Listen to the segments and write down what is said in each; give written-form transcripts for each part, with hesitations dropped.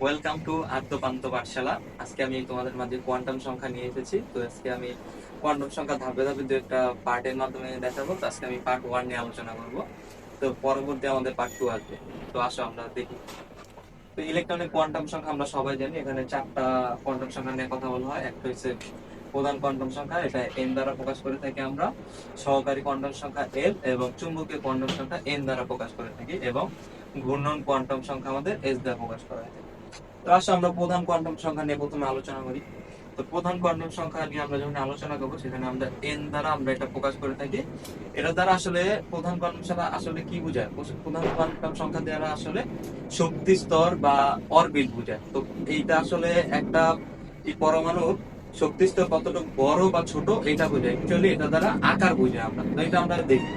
Welcome to আদ্যপান্ত পাঠশালা। আজকে আমি তোমাদের মাঝে কোয়ান্টাম সংখ্যা নিয়ে এসেছি। তো আজকে আমি কোয়ান্টাম সংখ্যা ধাপে ধাপে দু একটা পার্টের মাধ্যমে দেখাবো। তো আজকে আমি পার্ট 1 নিয়ে আলোচনা করব। তো পরবর্তী আমাদের পার্ট 2 আসবে। তো আসো আমরা দেখি। তো ইলেকট্রনিক কোয়ান্টাম সংখ্যা আমরা সবাই জানি, এখানে চারটা কোয়ান্টাম সংখ্যা নিয়ে কথা বলা হয়। একটা হচ্ছে প্রধান কোয়ান্টাম সংখ্যা, এটা এন দ্বারা প্রকাশ করে থাকি আমরা। সহকারী কোয়ান্টাম সংখ্যা এল এবং চুম্বকীয় কোয়ান্টাম সংখ্যা এন দ্বারা প্রকাশ করে থাকি, এবং ঘূর্ণন কোয়ান্টাম সংখ্যা আমাদের এস দ্বারা প্রকাশ করা হয়। তো আসলে আমরা প্রধান কোয়ান্টাম সংখ্যা নিয়ে প্রথমে আলোচনা করি। তো প্রধান কোয়ান্টাম সংখ্যা নিয়ে আমরা যখন আলোচনা করবো, সেখানে আমরা এন দ্বারা আমরা এটা প্রকাশ করে থাকি। এটা দ্বারা আসলে প্রধান কোয়ান্টাম সংখ্যা আসলে কি বোঝায়? প্রধান কোয়ান্টাম সংখ্যা দ্বারা আসলে শক্তি স্তর বা অরবিট বোঝায়। তো এইটা আসলে একটা এই পরমাণুর শক্তি স্তর কতটুকু বড় বা ছোট এটা বোঝায়। অ্যাকচুয়ালি এটা দ্বারা আকার বোঝায় আমরা। তো এটা আমরা দেখি,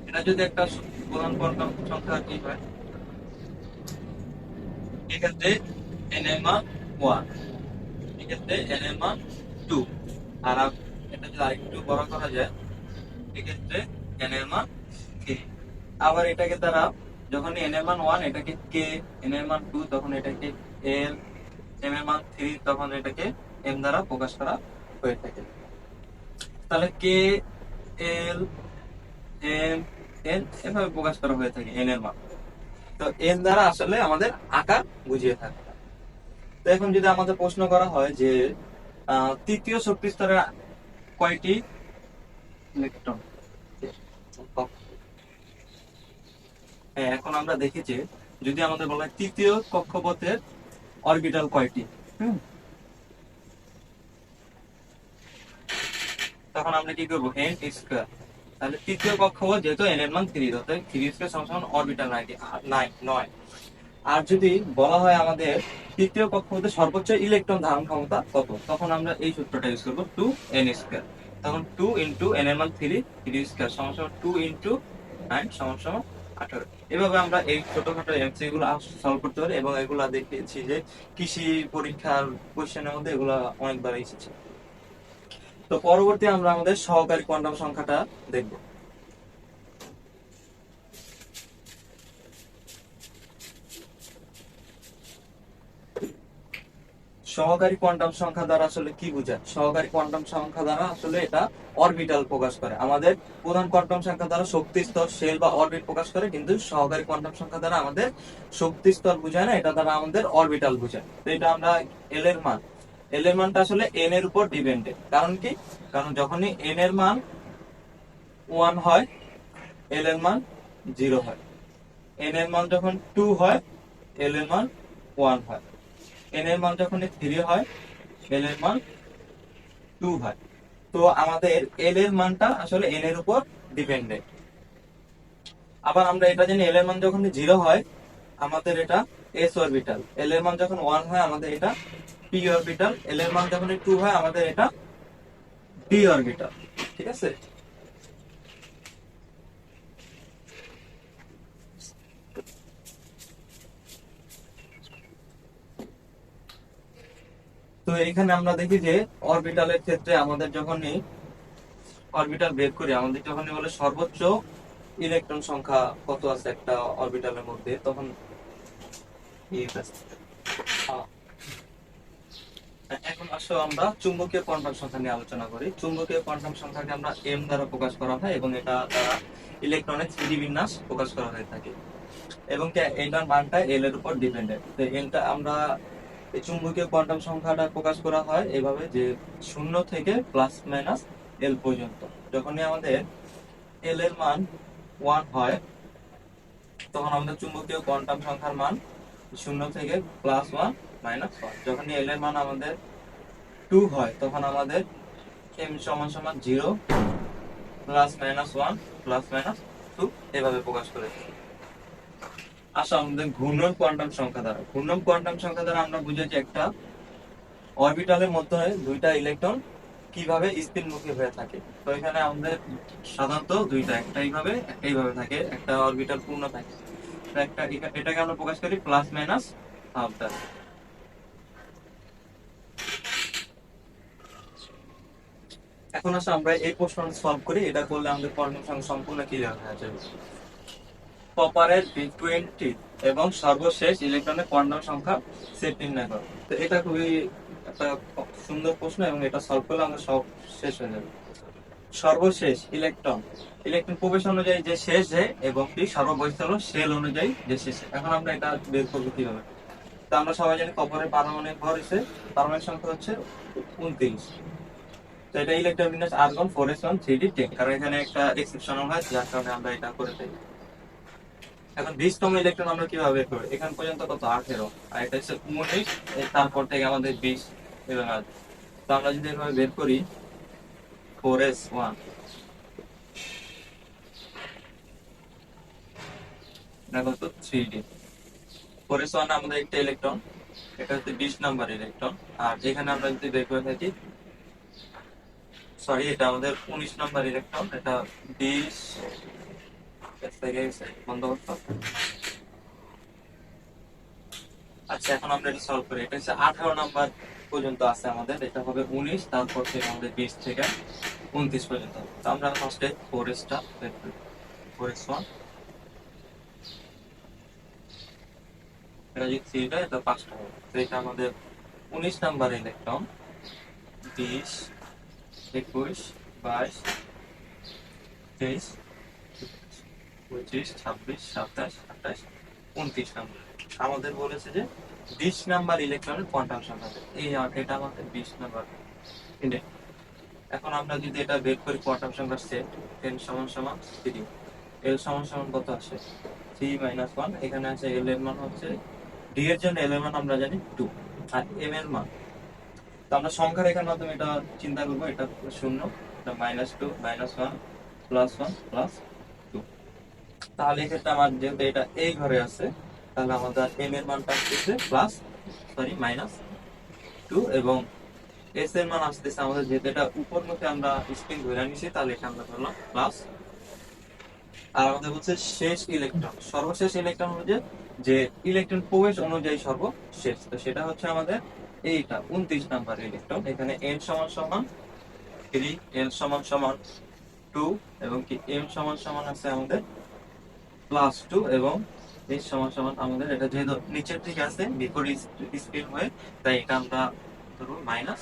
এটা যদি একটা প্রধান কোয়ান্টাম সংখ্যা কি হয়, এক্ষেত্রে এন এর মান 1, এক্ষেত্রে n এর মান 2, আর এটা যদি আরেকটু বড় করা যায়, এক্ষেত্রে n এর মান 3। আবার এটাকে দ্বারা যখন n এর মান 1 এটাকে k, n এর মান 2 তখন এটাকে l, m এর মান 3 তখন এটাকে m দ্বারা প্রকাশ করা হয়ে থাকে। তাহলে k, l, m, n এভাবে প্রকাশ করা হয়ে থাকে n এর মান। তো n দ্বারা আসলে আমাদের আকার বুঝিয়ে থাকে। তো এখন যদি আমাদের প্রশ্ন করা হয় যে তৃতীয় শক্তি স্তরে কয়টি ইলেকট্রন? হ্যাঁ, এখন আমরা দেখি যে যদি আমাদের বলা হয় তৃতীয় কক্ষপথের অরবিটাল কয়টি, তখন আমরা কি করবো, n স্কয়ার। তাহলে তৃতীয় কক্ষপথ যেহেতু n এর মান 3, অর্থাৎ 3 স্কয়ার সমান অরবিটাল 9। আর যদি বলা হয় আমাদের তৃতীয় কক্ষপথের সর্বোচ্চ ইলেকট্রন ধারণ ক্ষমতা কত, তখন আমরা এই সূত্রটা ইউজ করবো, 2n স্কয়ার। তখন 2 ইন্টু n এর মান 3, 3 স্কয়ার সমান 2 ইন্টু 9 সমান 18। এভাবে আমরা এই ছোটখাটো এমসিকিউ গুলো সলভ করতে পারি, এবং এগুলা দেখেছি যে কৃষি পরীক্ষার কোশ্চেনের মধ্যে এগুলা অনেকবার এসেছে। তো পরবর্তী আমরা আমাদের সহকারী কোয়ান্টাম সংখ্যাটা দেখব। সহকারী কোয়ান্টাম সংখ্যা দ্বারা আসলে কি বোঝায়? সহকারী কোয়ান্টাম সংখ্যা দ্বারা আসলে এটা অরবিটাল প্রকাশ করে। আমাদের প্রধান কোয়ান্টাম সংখ্যা দ্বারা শক্তি স্তর, শেল বা অরবিট প্রকাশ করে, কিন্তু সহকারী কোয়ান্টাম সংখ্যা দ্বারা আমাদের শক্তি স্তর বোঝায় না, এটা দ্বারা আমাদের অরবিটাল বোঝায়। তো এটা আমরা এল এর মানটা আসলে এন এর উপর ডিপেন্ডেন্ট। কারণ কি? কারণ যখনই এন এর মান 1 হয়, এল এর মান 0 হয়। এন এর মান যখন 2 হয়, এল এর মান 1 হয়। এন এর মান যখন 3 হয়, এল এর মান 2 হয়। তো আমাদের এল এর মানটা আসলে এন এর উপর ডিপেন্ডেন্ট। আবার আমরা এটা জানি, এল এর মান যখন 0 হয় আমাদের এটা এস অরবিটাল, এল এর মান যখন 1 হয় আমাদের এটা পি অরবিটাল, এল এর মান যখন 2 হয় আমাদের এটা ডি অরবিটাল। ঠিক আছে? তো এখানে আমরা দেখি যে অরবিটালের ক্ষেত্রে আমাদের যখনই অরবিটাল বের করি, আমাদের যখনই বলে সর্বোচ্চ ইলেকট্রন সংখ্যা কত আছে একটা অরবিটালের মধ্যে, তখন এখন আসো আমরা চুম্বকীয় কোয়ান্টাম সংখ্যা নিয়ে আলোচনা করি। চুম্বকীয় কোয়ান্টাম সংখ্যাকে আমরা এম দ্বারা প্রকাশ করা হয়, এবং এটা দ্বারা ইলেকট্রনের 3D বিন্যাস প্রকাশ করা হয়ে থাকে, এবং এটার মানটা এল এর উপর ডিপেন্ডেন্ট। তো এলটা আমরা এই চুম্বকীয় কোয়ান্টাম সংখ্যাটা প্রকাশ করা হয় এভাবে যে 0 থেকে প্লাস মাইনাস এল পর্যন্ত। যখনই আমাদের এল এর মান 1 হয়, তখন আমাদের চুম্বকীয় কোয়ান্টাম সংখ্যার মান 0 থেকে +1 -1। যখনই এল এর মান আমাদের 2 হয়, তখন আমাদের m সমান সমান 0 +-1 +-2 এভাবে প্রকাশ করে। আসলে আমাদের ঘূর্ণন কোয়ান্টাম সংখ্যা দ্বারা, ঘূর্ণন কোয়ান্টাম সংখ্যা দ্বারা আমরা বুঝি যে একটা অরবিটালের মধ্যে দুইটা ইলেকট্রন কিভাবে স্পিনমুখী হয়ে থাকে। তো এখানে আমাদের সাধারণত দুইটা, একটা এইভাবে থাকে, একটা অরবিটাল পূর্ণ থাকে। তো একটা এটাকে আমরা প্রকাশ করি প্লাস মাইনাস হাফ দ্বারা। এখন আসলে আমরা এই প্রশ্নটা সলভ করি, এটা করলে আমাদের কোয়ান্টাম সংখ্যা সম্পূর্ণ ক্লিয়ার হয়ে যাবে। কপারের B20 এবং সর্বশেষ ইলেকট্রনের কোয়ান্টাম সংখ্যা সেট নির্ণয় করো। তো এটা খুবই একটা সুন্দর প্রশ্ন এবং এটা সলভ করলে আমরা সব শেষ হয়ে যাবে। সর্বশেষ ইলেকট্রন, ইলেকট্রন প্রবেশ অনুযায়ী যে শেষ যে এবং কি সর্ববহিষ্ঠ হলো শেল অনুযায়ী যে শেষ। এখন আমরা এটা বের করবো কিভাবে? তো আমরা সবাই জানি কপারের পারমাণবিক ভর হচ্ছে, পারমাণবিক সংখ্যা হচ্ছে 29। তো এটা ইলেকট্রন বিন্যাস আর্গন 4s1 3d 10, কারণ এখানে একটা এক্সেপশনাল হয় যার কারণে আমরা এটা করে থাকি। এখন 20তম ইলেকট্রন আমরা কিভাবে বের করব? এখান পর্যন্ত কত? 18, আর এটা হচ্ছে 19, তারপর থেকে আমাদের 20 এবং আসবে। তো আমরা যদি এভাবে বের করি 4s1, এটা কত? 3d। 4s1 আমাদের একটা ইলেকট্রন, এটা হচ্ছে 20 নাম্বার ইলেকট্রন। আর এখানে আমরা যদি বের করে থাকি, সরি এটা আমাদের 19 নাম্বার ইলেকট্রন, এটা 20 বন্ধ করতে হবে। আচ্ছা এখন আমরা এটা সলভ করি। এটা হচ্ছে 18 নাম্বার পর্যন্ত আছে আমাদের, এটা হবে 19, তারপর থেকে আমাদের 20 থেকে 29 পর্যন্ত। তো আমরা ফার্স্টে 4s টা বের করি। 4s1, এটা যদি 3 টা, এটা 5টা হবে। তো এটা আমাদের 19 নাম্বার ইলেকট্রন, 20, 21, 22, 23, 25, 26, 27, 28, 29 নাম্বার। আমাদের বলেছে যে 20 নাম্বার ইলেকট্রনের কোয়ান্টাম সংখ্যা। এই এটা আমাদের 20 নাম্বার ইলেকট্রন। এখন আমরা যদি এটা বের করি কোয়ান্টাম সংখ্যার সেট, n সমান সমান 3, l সমান সমান কত আসে? 3 - 1। এখানে আছে l এর মান হচ্ছে, d এর জন্য l এর মান আমরা জানি 2, আর m এর মান, তো আমরা সংখ্যা রেখার মাধ্যমে এটা চিন্তা করবো। এটা 0, এটা -2, -1, +1, +2। তাহলে এক্ষেত্রে আমার যেহেতু এটা এই ঘরে আছে, তাহলে আমাদের m এর মানটা আসতেছে -2, এবং s এর মান আসতেছে আমাদের, যেহেতু এটা উপর মুখে আমরা স্প্রিং ধরে নিছি, তাহলে এটা আমরা ধরলাম প্লাস। আর আমাদের বলছে শেষ ইলেকট্রন, সর্বশেষ ইলেকট্রন হচ্ছে যে ইলেকট্রন প্রবেশ অনুযায়ী সর্বশেষ, তো সেটা হচ্ছে আমাদের এইটা 29 নাম্বার ইলেকট্রন। এখানে n সমান সমান 3, l সমান সমান 2, এবং কি m সমান সমান আছে আমাদের +2, এবং h সমান সমান আমাদের, এটা যেহেতু নিচের দিকে আছে বিপরীত স্পিন হয়ে, তাই এটা আমরা ধরবো -1।